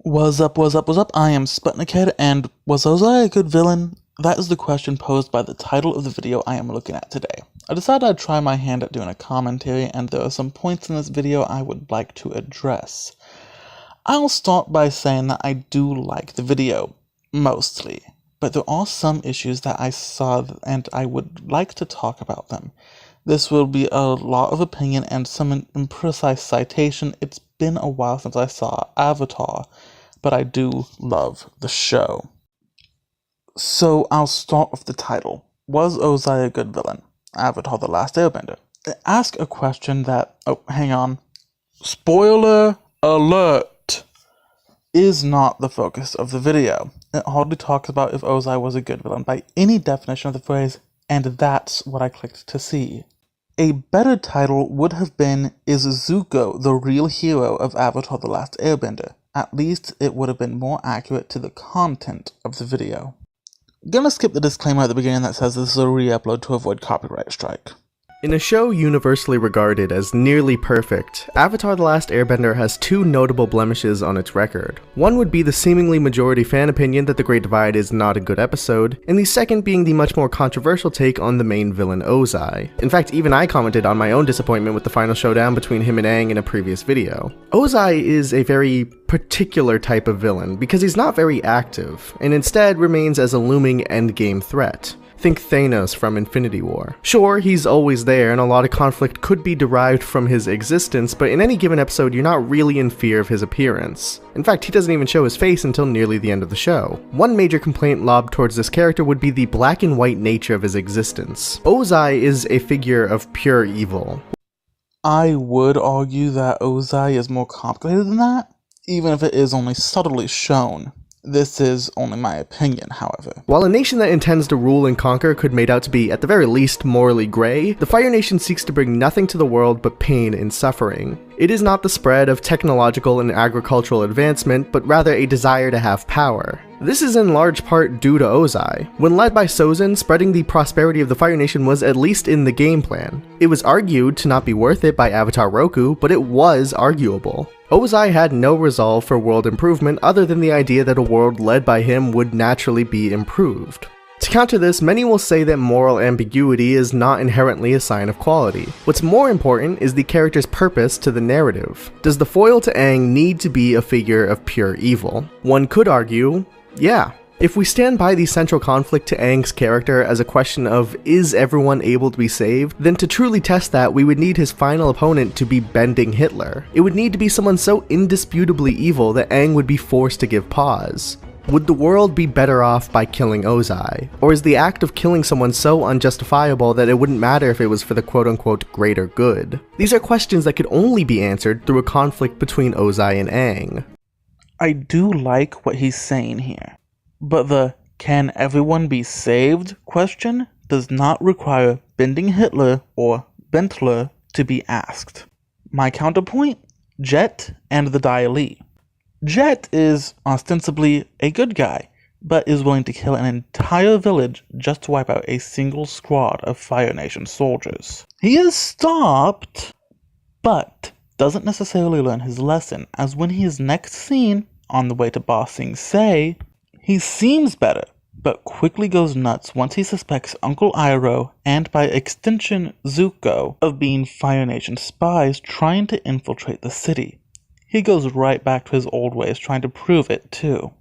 What's up? I am Sputnikhead, and was Ozai a good villain? That is the question posed by the title of the video I am looking at today. I decided I'd try my hand at doing a commentary, and there are some points in this video I would like to address. I'll start by saying that I do like the video, mostly, but there are some issues that I saw and I would like to talk about them. This will be a lot of opinion and some imprecise citation. It's been a while since I saw Avatar, but I do love the show. So I'll start with the title. Was Ozai a good villain? Avatar: The Last Airbender. Ask a question that, hang on, spoiler alert, is not the focus of the video. It hardly talks about if Ozai was a good villain by any definition of the phrase, and that's what I clicked to see. A better title would have been, Is Zuko the real hero of Avatar: The Last Airbender? At least it would have been more accurate to the content of the video. Gonna skip the disclaimer at the beginning that says this is a re-upload to avoid copyright strike. In a show universally regarded as nearly perfect, Avatar: The Last Airbender has two notable blemishes on its record. One would be the seemingly majority fan opinion that The Great Divide is not a good episode, and the second being the much more controversial take on the main villain Ozai. In fact, even I commented on my own disappointment with the final showdown between him and Aang in a previous video. Ozai is a very particular type of villain because he's not very active, and instead remains as a looming endgame threat. Think Thanos from Infinity War. Sure, he's always there, and a lot of conflict could be derived from his existence, but in any given episode, you're not really in fear of his appearance. In fact, he doesn't even show his face until nearly the end of the show. One major complaint lobbed towards this character would be the black and white nature of his existence. Ozai is a figure of pure evil. I would argue that Ozai is more complicated than that, even if it is only subtly shown. This is only my opinion, however. While a nation that intends to rule and conquer could made out to be, at the very least, morally grey, the Fire Nation seeks to bring nothing to the world but pain and suffering. It is not the spread of technological and agricultural advancement, but rather a desire to have power. This is in large part due to Ozai. When led by Sozin, spreading the prosperity of the Fire Nation was at least in the game plan. It was argued to not be worth it by Avatar Roku, but it was arguable. Ozai had no resolve for world improvement other than the idea that a world led by him would naturally be improved. To counter this, many will say that moral ambiguity is not inherently a sign of quality. What's more important is the character's purpose to the narrative. Does the foil to Aang need to be a figure of pure evil? One could argue, yeah. If we stand by the central conflict to Aang's character as a question of is everyone able to be saved, then to truly test that we would need his final opponent to be bending Hitler. It would need to be someone so indisputably evil that Aang would be forced to give pause. Would the world be better off by killing Ozai? Or is the act of killing someone so unjustifiable that it wouldn't matter if it was for the quote-unquote greater good? These are questions that could only be answered through a conflict between Ozai and Aang. I do like what he's saying here, but the "can everyone be saved" question does not require bending Hitler or Bentler to be asked. My counterpoint? Jet and the Dai Li. Jet is ostensibly a good guy, but is willing to kill an entire village just to wipe out a single squad of Fire Nation soldiers. He is stopped, but doesn't necessarily learn his lesson, as when he is next seen on the way to Ba Sing Se, he seems better, but quickly goes nuts once he suspects Uncle Iroh, and by extension Zuko, of being Fire Nation spies trying to infiltrate the city. He goes right back to his old ways, trying to prove it too.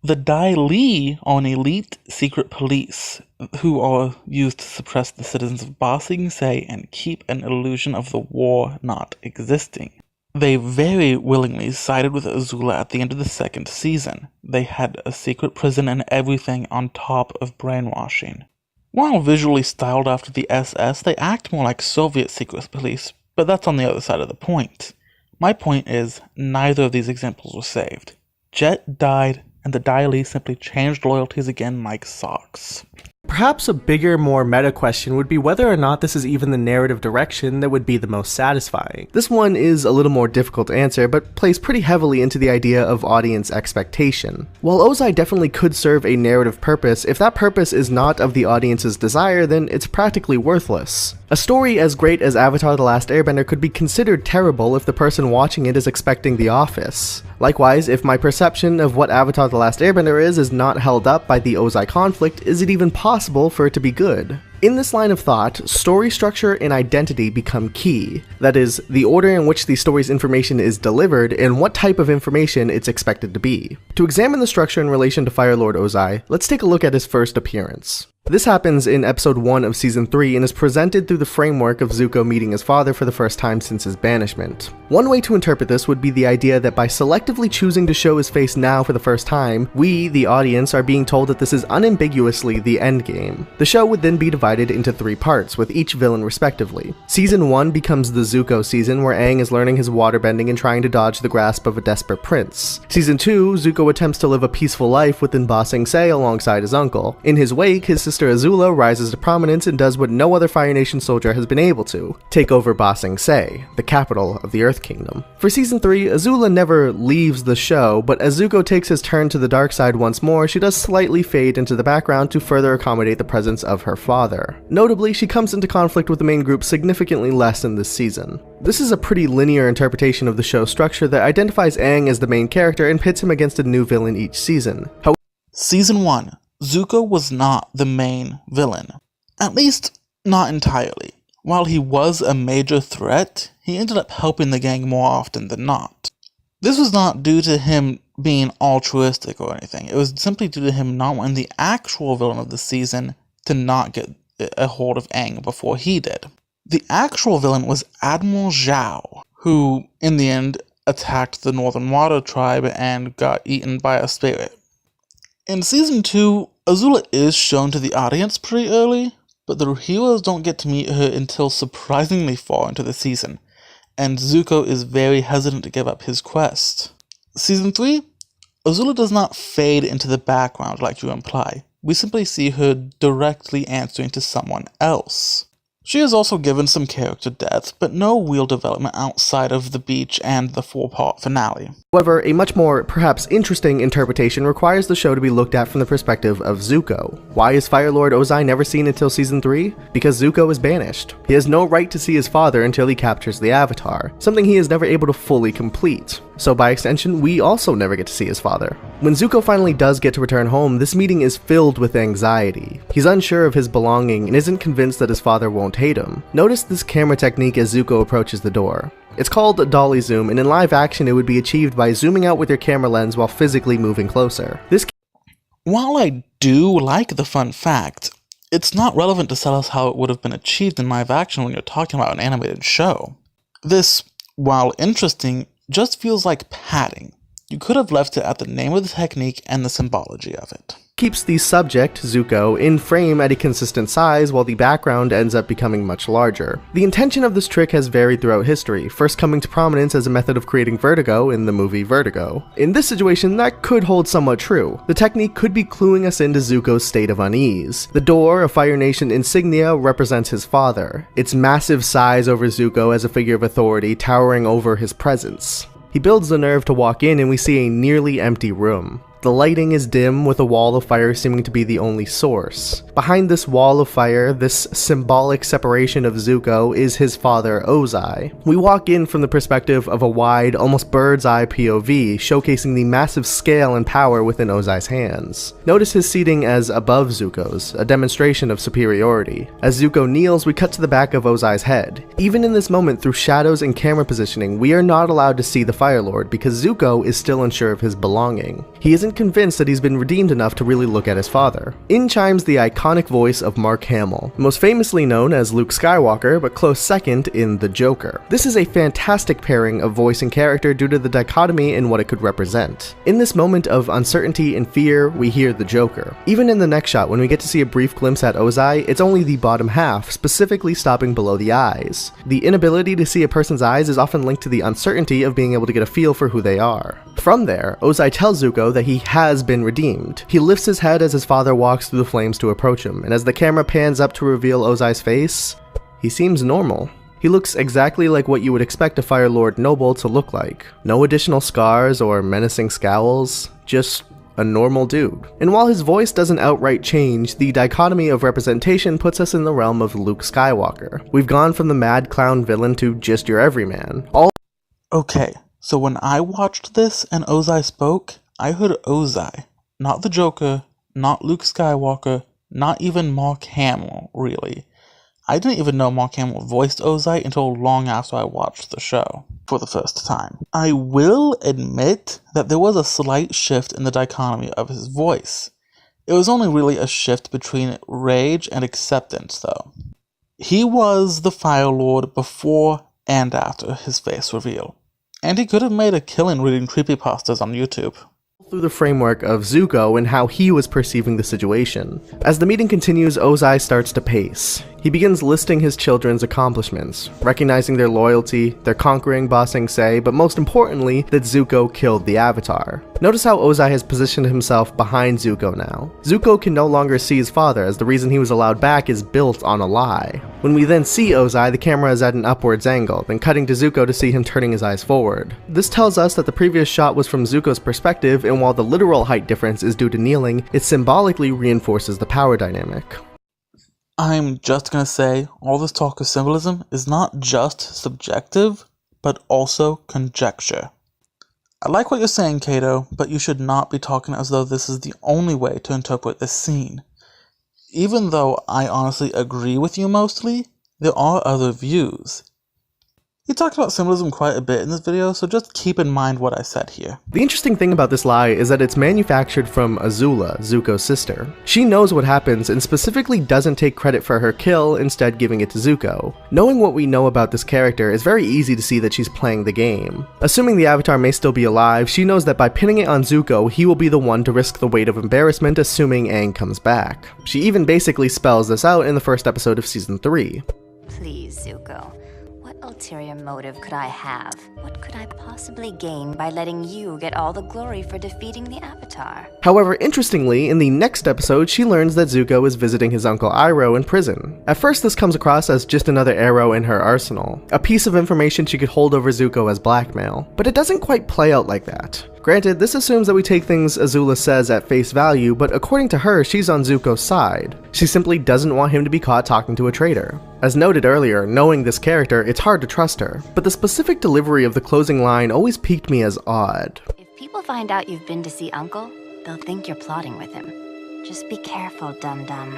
The Dai Li are an elite secret police who are used to suppress the citizens of Ba Sing Se and keep an illusion of the war not existing. They very willingly sided with Azula at the end of the second season. They had a secret prison and everything on top of brainwashing. While visually styled after the SS, they act more like Soviet secret police, but that's on the other side of the point. My point is, neither of these examples were saved. Jet died, and the Dai Li simply changed loyalties again like socks. Perhaps a bigger, more meta question would be whether or not this is even the narrative direction that would be the most satisfying. This one is a little more difficult to answer, but plays pretty heavily into the idea of audience expectation. While Ozai definitely could serve a narrative purpose, if that purpose is not of the audience's desire, then it's practically worthless. A story as great as Avatar: The Last Airbender could be considered terrible if the person watching it is expecting The Office. Likewise, if my perception of what Avatar: The Last Airbender is not held up by the Ozai conflict, is it even possible for it to be good? In this line of thought, story structure and identity become key. That is, the order in which the story's information is delivered and what type of information it's expected to be. To examine the structure in relation to Fire Lord Ozai, let's take a look at his first appearance. This happens in episode 1 of season 3 and is presented through the framework of Zuko meeting his father for the first time since his banishment. One way to interpret this would be the idea that by selectively choosing to show his face now for the first time, we, the audience, are being told that this is unambiguously the endgame. The show would then be divided into 3 parts, with each villain respectively. Season 1 becomes the Zuko season, where Aang is learning his waterbending and trying to dodge the grasp of a desperate prince. Season 2, Zuko attempts to live a peaceful life within Ba Sing Se alongside his uncle. In his wake, his sister Azula rises to prominence and does what no other Fire Nation soldier has been able to: take over Ba Sing Se, the capital of the Earth Kingdom. For season 3, Azula never leaves the show, but as Zuko takes his turn to the dark side once more, she does slightly fade into the background to further accommodate the presence of her father. Notably, she comes into conflict with the main group significantly less in this season. This is a pretty linear interpretation of the show's structure that identifies Aang as the main character and pits him against a new villain each season. Season 1. Zuko was not the main villain. At least, not entirely. While he was a major threat, he ended up helping the gang more often than not. This was not due to him being altruistic or anything. It was simply due to him not wanting the actual villain of the season to not get a hold of Aang before he did. The actual villain was Admiral Zhao, who, in the end, attacked the Northern Water Tribe and got eaten by a spirit. In Season 2, Azula is shown to the audience pretty early, but the heroes don't get to meet her until surprisingly far into the season, and Zuko is very hesitant to give up his quest. Season 3, Azula does not fade into the background like you imply. We simply see her directly answering to someone else. She is also given some character depth, but no real development outside of the beach and the 4-part finale. However, a much more, perhaps interesting interpretation requires the show to be looked at from the perspective of Zuko. Why is Fire Lord Ozai never seen until season 3? Because Zuko is banished. He has no right to see his father until he captures the Avatar, something he is never able to fully complete. So by extension, we also never get to see his father. When Zuko finally does get to return home, this meeting is filled with anxiety. He's unsure of his belonging and isn't convinced that his father won't hate him. Notice this camera technique as Zuko approaches the door. It's called a dolly zoom, and in live action it would be achieved by zooming out with your camera lens while physically moving closer. While I do like the fun fact, it's not relevant to tell us how it would have been achieved in live action when you're talking about an animated show. This, while interesting, just feels like padding. You could have left it at the name of the technique and the symbology of it. Keeps the subject, Zuko, in frame at a consistent size while the background ends up becoming much larger. The intention of this trick has varied throughout history, first coming to prominence as a method of creating vertigo in the movie Vertigo. In this situation, that could hold somewhat true. The technique could be cluing us into Zuko's state of unease. The door, a Fire Nation insignia, represents his father, its massive size over Zuko as a figure of authority towering over his presence. He builds the nerve to walk in and we see a nearly empty room. The lighting is dim, with a wall of fire seeming to be the only source. Behind this wall of fire, this symbolic separation of Zuko, is his father, Ozai. We walk in from the perspective of a wide, almost bird's-eye POV, showcasing the massive scale and power within Ozai's hands. Notice his seating as above Zuko's, a demonstration of superiority. As Zuko kneels, we cut to the back of Ozai's head. Even in this moment, through shadows and camera positioning, we are not allowed to see the Fire Lord because Zuko is still unsure of his belonging. He isn't convinced that he's been redeemed enough to really look at his father. In chimes the iconic voice of Mark Hamill, most famously known as Luke Skywalker, but close second in The Joker. This is a fantastic pairing of voice and character due to the dichotomy in what it could represent. In this moment of uncertainty and fear, we hear the Joker. Even in the next shot, when we get to see a brief glimpse at Ozai, it's only the bottom half, specifically stopping below the eyes. The inability to see a person's eyes is often linked to the uncertainty of being able to get a feel for who they are. From there, Ozai tells Zuko that he has been redeemed. He lifts his head as his father walks through the flames to approach him, and as the camera pans up to reveal Ozai's face, he seems normal. He looks exactly like what you would expect a Fire Lord noble to look like. No additional scars or menacing scowls, just a normal dude. And while his voice doesn't outright change, the dichotomy of representation puts us in the realm of Luke Skywalker. We've gone from the mad clown villain to just your everyman. Okay, so when I watched this and Ozai spoke, I heard Ozai, not the Joker, not Luke Skywalker, not even Mark Hamill, really. I didn't even know Mark Hamill voiced Ozai until long after I watched the show for the first time. I will admit that there was a slight shift in the dichotomy of his voice. It was only really a shift between rage and acceptance, though. He was the Fire Lord before and after his face reveal, and he could have made a killing reading creepypastas on YouTube. Through the framework of Zuko and how he was perceiving the situation. As the meeting continues, Ozai starts to pace. He begins listing his children's accomplishments, recognizing their loyalty, their conquering Ba Sing Se, but most importantly, that Zuko killed the Avatar. Notice how Ozai has positioned himself behind Zuko now. Zuko can no longer see his father, as the reason he was allowed back is built on a lie. When we then see Ozai, the camera is at an upwards angle, then cutting to Zuko to see him turning his eyes forward. This tells us that the previous shot was from Zuko's perspective, and while the literal height difference is due to kneeling, it symbolically reinforces the power dynamic. I'm just gonna say, all this talk of symbolism is not just subjective, but also conjecture. I like what you're saying, Kato, but you should not be talking as though this is the only way to interpret this scene. Even though I honestly agree with you mostly, there are other views. He talked about symbolism quite a bit in this video, so just keep in mind what I said here. The interesting thing about this lie is that it's manufactured from Azula, Zuko's sister. She knows what happens and specifically doesn't take credit for her kill, instead giving it to Zuko. Knowing what we know about this character, it's very easy to see that she's playing the game. Assuming the Avatar may still be alive, she knows that by pinning it on Zuko, he will be the one to risk the weight of embarrassment assuming Aang comes back. She even basically spells this out in the first episode of Season 3. Please, Zuko. What ulterior motive could I have? What could I possibly gain by letting you get all the glory for defeating the Avatar? However, interestingly, in the next episode, she learns that Zuko is visiting his uncle Iroh in prison. At first, this comes across as just another arrow in her arsenal, a piece of information she could hold over Zuko as blackmail, but it doesn't quite play out like that. Granted, this assumes that we take things Azula says at face value, but according to her, she's on Zuko's side. She simply doesn't want him to be caught talking to a traitor. As noted earlier, knowing this character, it's hard to trust her, but the specific delivery of the closing line always piqued me as odd. If people find out you've been to see Uncle, they'll think you're plotting with him. Just be careful, dum-dum.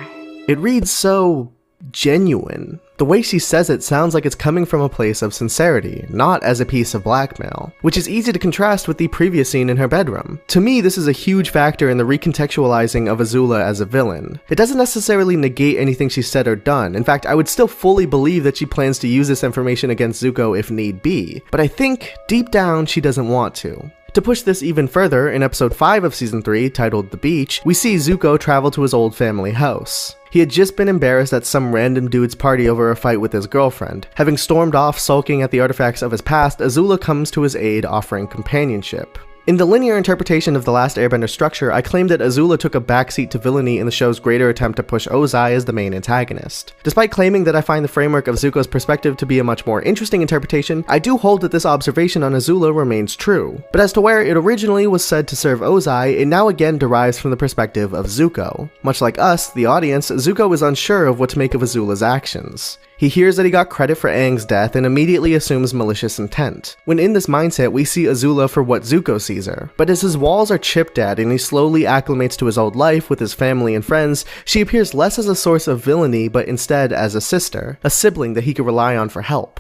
It reads so genuine. The way she says it sounds like it's coming from a place of sincerity, not as a piece of blackmail, which is easy to contrast with the previous scene in her bedroom. To me, this is a huge factor in the recontextualizing of Azula as a villain. It doesn't necessarily negate anything she said or done. In fact, I would still fully believe that she plans to use this information against Zuko if need be, but I think, deep down, she doesn't want to. To push this even further, in episode 5 of season 3, titled The Beach, we see Zuko travel to his old family house. He had just been embarrassed at some random dude's party over a fight with his girlfriend. Having stormed off sulking at the artifacts of his past, Azula comes to his aid, offering companionship. In the linear interpretation of The Last Airbender structure, I claim that Azula took a backseat to villainy in the show's greater attempt to push Ozai as the main antagonist. Despite claiming that I find the framework of Zuko's perspective to be a much more interesting interpretation, I do hold that this observation on Azula remains true. But as to where it originally was said to serve Ozai, it now again derives from the perspective of Zuko. Much like us, the audience, Zuko is unsure of what to make of Azula's actions. He hears that he got credit for Aang's death and immediately assumes malicious intent. When in this mindset, we see Azula for what Zuko sees her. But as his walls are chipped at and he slowly acclimates to his old life with his family and friends, she appears less as a source of villainy but instead as a sister, a sibling that he could rely on for help.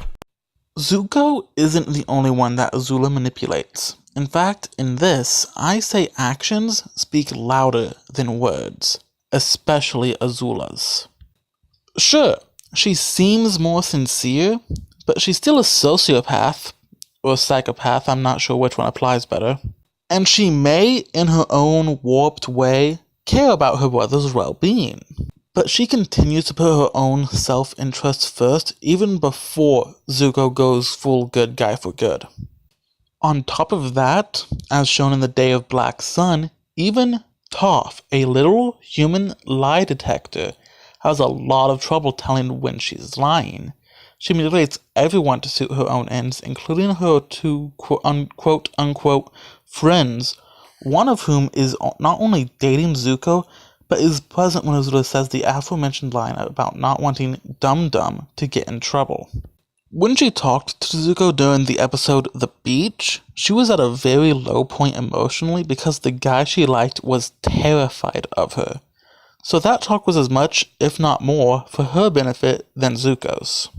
Zuko isn't the only one that Azula manipulates. In fact, in this, I say actions speak louder than words, especially Azula's. Sure, she seems more sincere, but she's still a sociopath, or a psychopath, I'm not sure which one applies better. And she may, in her own warped way, care about her brother's well-being. But she continues to put her own self-interest first, even before Zuko goes full good guy for good. On top of that, as shown in the Day of Black Sun, even Toph, a literal human lie detector, has a lot of trouble telling when she's lying. She manipulates everyone to suit her own ends, including her two quote-unquote friends, one of whom is not only dating Zuko, but is present when Azula says the aforementioned line about not wanting Dum Dum to get in trouble. When she talked to Zuko during the episode The Beach, she was at a very low point emotionally because the guy she liked was terrified of her. So that talk was as much, if not more, for her benefit than Zuko's.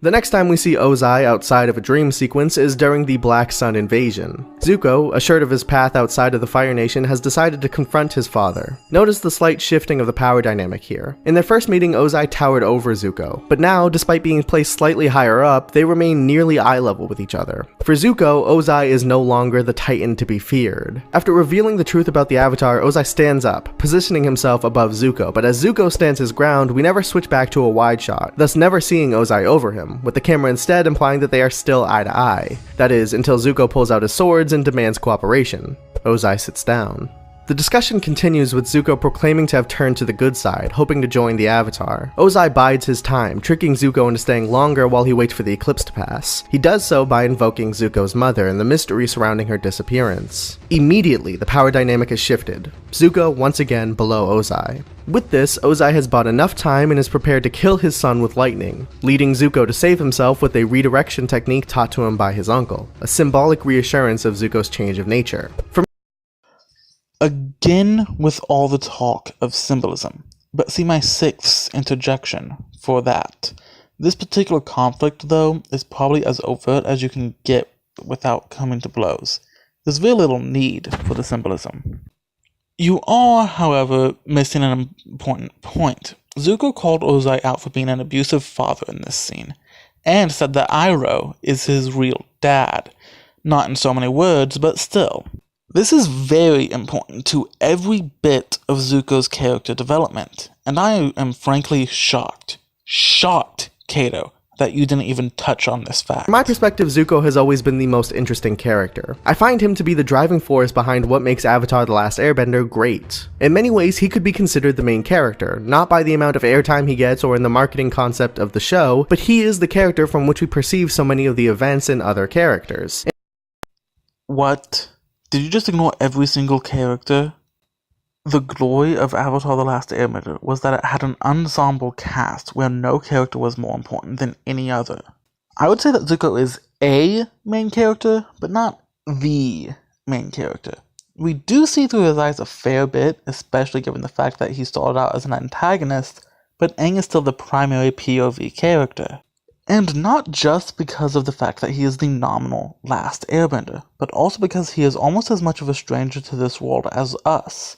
The next time we see Ozai outside of a dream sequence is during the Black Sun invasion. Zuko, assured of his path outside of the Fire Nation, has decided to confront his father. Notice the slight shifting of the power dynamic here. In their first meeting, Ozai towered over Zuko, but now, despite being placed slightly higher up, they remain nearly eye level with each other. For Zuko, Ozai is no longer the Titan to be feared. After revealing the truth about the Avatar, Ozai stands up, positioning himself above Zuko, but as Zuko stands his ground, we never switch back to a wide shot, thus never seeing Ozai over him, with the camera instead implying that they are still eye to eye. That is, until Zuko pulls out his swords and demands cooperation. Ozai sits down. The discussion continues with Zuko proclaiming to have turned to the good side, hoping to join the Avatar. Ozai bides his time, tricking Zuko into staying longer while he waits for the eclipse to pass. He does so by invoking Zuko's mother and the mystery surrounding her disappearance. Immediately, the power dynamic is shifted. Zuko, once again, below Ozai. With this, Ozai has bought enough time and is prepared to kill his son with lightning, leading Zuko to save himself with a redirection technique taught to him by his uncle, a symbolic reassurance of Zuko's change of nature. Again with all the talk of symbolism, but see my sixth interjection for that. This particular conflict, though, is probably as overt as you can get without coming to blows. There's very little need for the symbolism. You are, however, missing an important point. Zuko called Ozai out for being an abusive father in this scene, and said that Iroh is his real dad. Not in so many words, but still. This is very important to every bit of Zuko's character development, and I am frankly shocked, Kato, that you didn't even touch on this fact. From my perspective, Zuko has always been the most interesting character. I find him to be the driving force behind what makes Avatar: The Last Airbender great. In many ways, he could be considered the main character, not by the amount of airtime he gets or in the marketing concept of the show, but he is the character from which we perceive so many of the events in other characters. What? Did you just ignore every single character? The glory of Avatar: The Last Airbender was that it had an ensemble cast where no character was more important than any other. I would say that Zuko is a main character, but not the main character. We do see through his eyes a fair bit, especially given the fact that he started out as an antagonist, but Aang is still the primary POV character. And not just because of the fact that he is the nominal last airbender, but also because he is almost as much of a stranger to this world as us.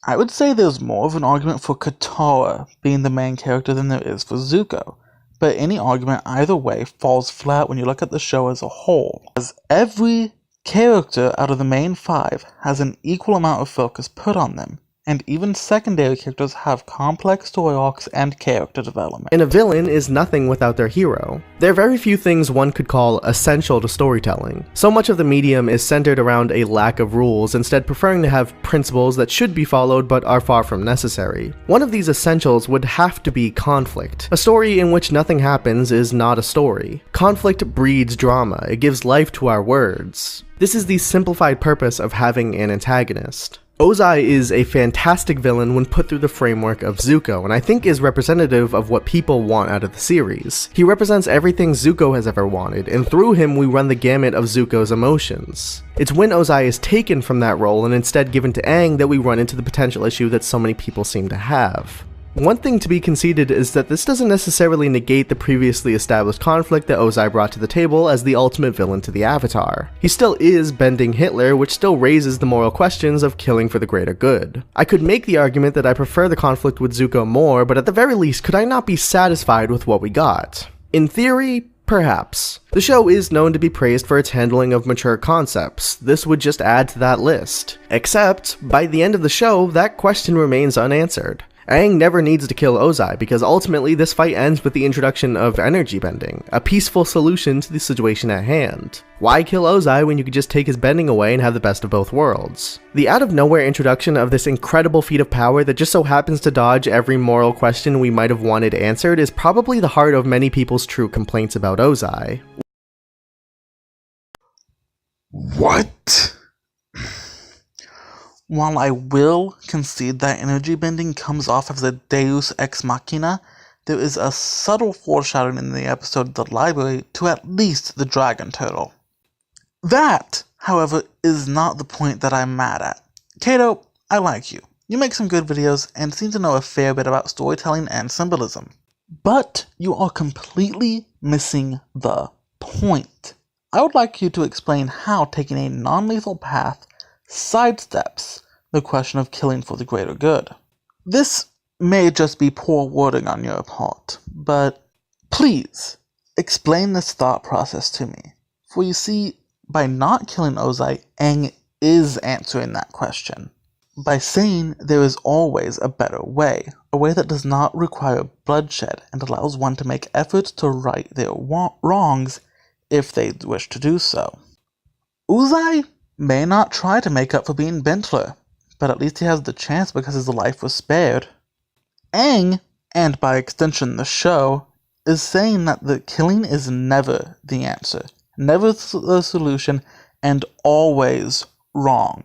I would say there's more of an argument for Katara being the main character than there is for Zuko, but any argument either way falls flat when you look at the show as a whole, as every character out of the main five has an equal amount of focus put on them, and even secondary characters have complex story arcs and character development. And a villain is nothing without their hero. There are very few things one could call essential to storytelling. So much of the medium is centered around a lack of rules, instead preferring to have principles that should be followed but are far from necessary. One of these essentials would have to be conflict. A story in which nothing happens is not a story. Conflict breeds drama, it gives life to our words. This is the simplified purpose of having an antagonist. Ozai is a fantastic villain when put through the framework of Zuko, and I think is representative of what people want out of the series. He represents everything Zuko has ever wanted, and through him we run the gamut of Zuko's emotions. It's when Ozai is taken from that role and instead given to Aang that we run into the potential issue that so many people seem to have. One thing to be conceded is that this doesn't necessarily negate the previously established conflict that Ozai brought to the table as the ultimate villain to the Avatar. He still is bending Hitler, which still raises the moral questions of killing for the greater good. I could make the argument that I prefer the conflict with Zuko more, but at the very least, could I not be satisfied with what we got? In theory, perhaps. The show is known to be praised for its handling of mature concepts. This would just add to that list. Except, by the end of the show, that question remains unanswered. Aang never needs to kill Ozai because ultimately this fight ends with the introduction of energy bending, a peaceful solution to the situation at hand. Why kill Ozai when you could just take his bending away and have the best of both worlds? The out-of-nowhere introduction of this incredible feat of power that just so happens to dodge every moral question we might have wanted answered is probably the heart of many people's true complaints about Ozai. What? While I will concede that energy bending comes off as a deus ex machina, there is a subtle foreshadowing in the episode The Library to at least the dragon turtle. That, however, is not the point that I'm mad at. Kato, I like you. You make some good videos and seem to know a fair bit about storytelling and symbolism. But you are completely missing the point. I would like you to explain how taking a non-lethal path sidesteps the question of killing for the greater good. This may just be poor wording on your part, but please explain this thought process to me. For you see, by not killing Ozai, Aang is answering that question. By saying there is always a better way, a way that does not require bloodshed and allows one to make efforts to right their wrongs if they wish to do so. Ozai may not try to make up for being Bentler, but at least he has the chance because his life was spared. Aang, and by extension the show, is saying that the killing is never the answer, never the solution, and always wrong.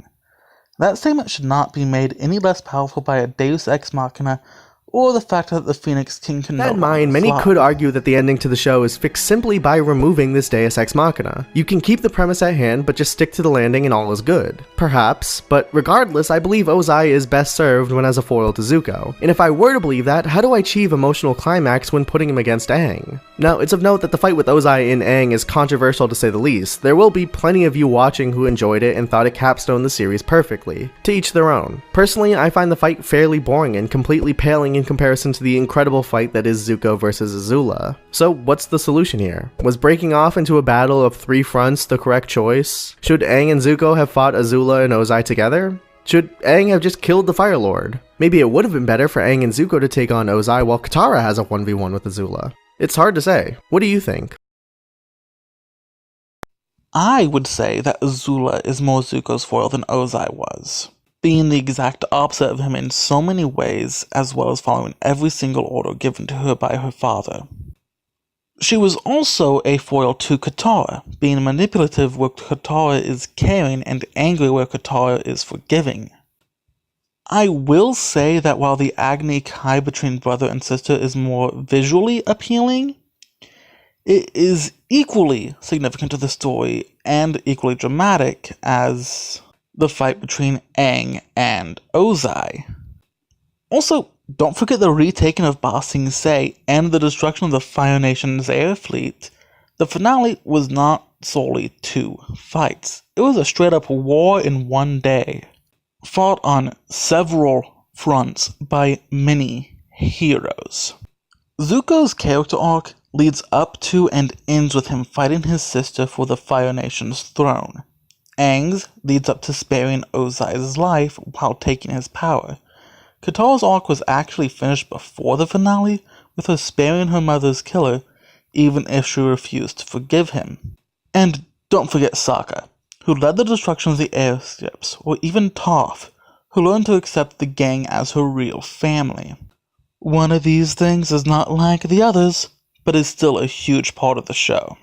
That statement should not be made any less powerful by a deus ex machina or the fact that the Phoenix King can no That in longer mind, many fly. could argue that the ending to the show is fixed simply by removing this deus ex machina. You can keep the premise at hand, but just stick to the landing and all is good. Perhaps, but regardless, I believe Ozai is best served when as a foil to Zuko. And if I were to believe that, how do I achieve emotional climax when putting him against Aang? Now, it's of note that the fight with Ozai and Aang is controversial to say the least. There will be plenty of you watching who enjoyed it and thought it capstoned the series perfectly. To each their own. Personally, I find the fight fairly boring and completely paling in comparison to the incredible fight that is Zuko versus Azula. So what's the solution here? Was breaking off into a battle of 3 fronts the correct choice? Should Aang and Zuko have fought Azula and Ozai together? Should Aang have just killed the Fire Lord? Maybe it would have been better for Aang and Zuko to take on Ozai while Katara has a 1v1 with Azula. It's hard to say. What do you think? I would say that Azula is more Zuko's foil than Ozai was, being the exact opposite of him in so many ways, as well as following every single order given to her by her father. She was also a foil to Katara, being manipulative where Katara is caring and angry where Katara is forgiving. I will say that while the Agni Kai between brother and sister is more visually appealing, it is equally significant to the story and equally dramatic as the fight between Aang and Ozai. Also, don't forget the retaking of Ba Sing Se and the destruction of the Fire Nation's air fleet. The finale was not solely 2 fights. It was a straight-up war in one day, fought on several fronts by many heroes. Zuko's character arc leads up to and ends with him fighting his sister for the Fire Nation's throne. Aang's leads up to sparing Ozai's life while taking his power. Katara's arc was actually finished before the finale, with her sparing her mother's killer, even if she refused to forgive him. And don't forget Sokka, who led the destruction of the airships, or even Toph, who learned to accept the gang as her real family. One of these things is not like the others, but is still a huge part of the show.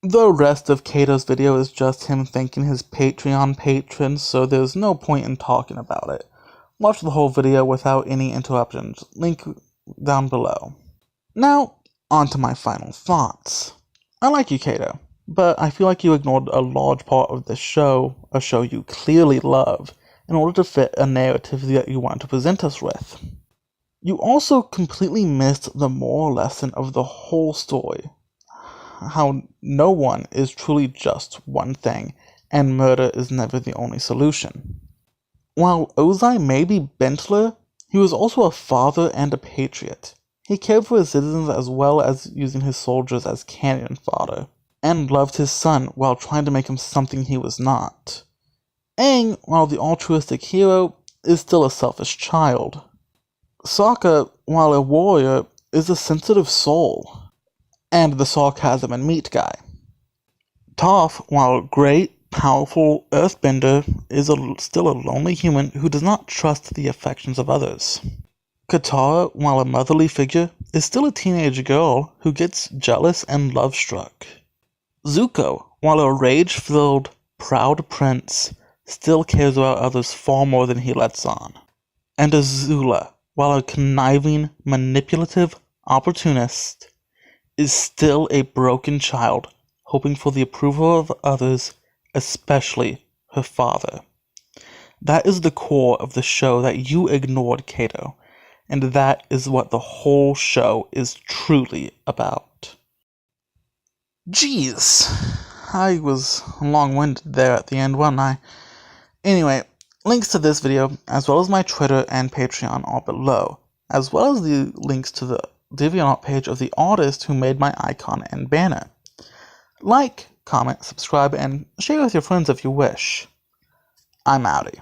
The rest of Kato's video is just him thanking his Patreon patrons, so there's no point in talking about it. Watch the whole video without any interruptions, link down below. Now, on to my final thoughts. I like you, Kato, but I feel like you ignored a large part of this show, a show you clearly love, in order to fit a narrative that you want to present us with. You also completely missed the moral lesson of the whole story. How no one is truly just one thing, and murder is never the only solution. While Ozai may be Bentler, he was also a father and a patriot. He cared for his citizens as well as using his soldiers as cannon fodder, and loved his son while trying to make him something he was not. Aang, while the altruistic hero, is still a selfish child. Sokka, while a warrior, is a sensitive soul, and the sarcasm and meat guy. Toph, while great, powerful earthbender, is still a lonely human who does not trust the affections of others. Katara, while a motherly figure, is still a teenage girl who gets jealous and love-struck. Zuko, while a rage-filled, proud prince, still cares about others far more than he lets on. And Azula, while a conniving, manipulative opportunist, is still a broken child, hoping for the approval of others, especially her father. That is the core of the show that you ignored, Kato, and that is what the whole show is truly about. Jeez, I was long-winded there at the end, wasn't I? Anyway, links to this video, as well as my Twitter and Patreon are below, as well as the links to the DeviantArt page of the artist who made my icon and banner. Like, comment, subscribe, and share with your friends if you wish. I'm outie.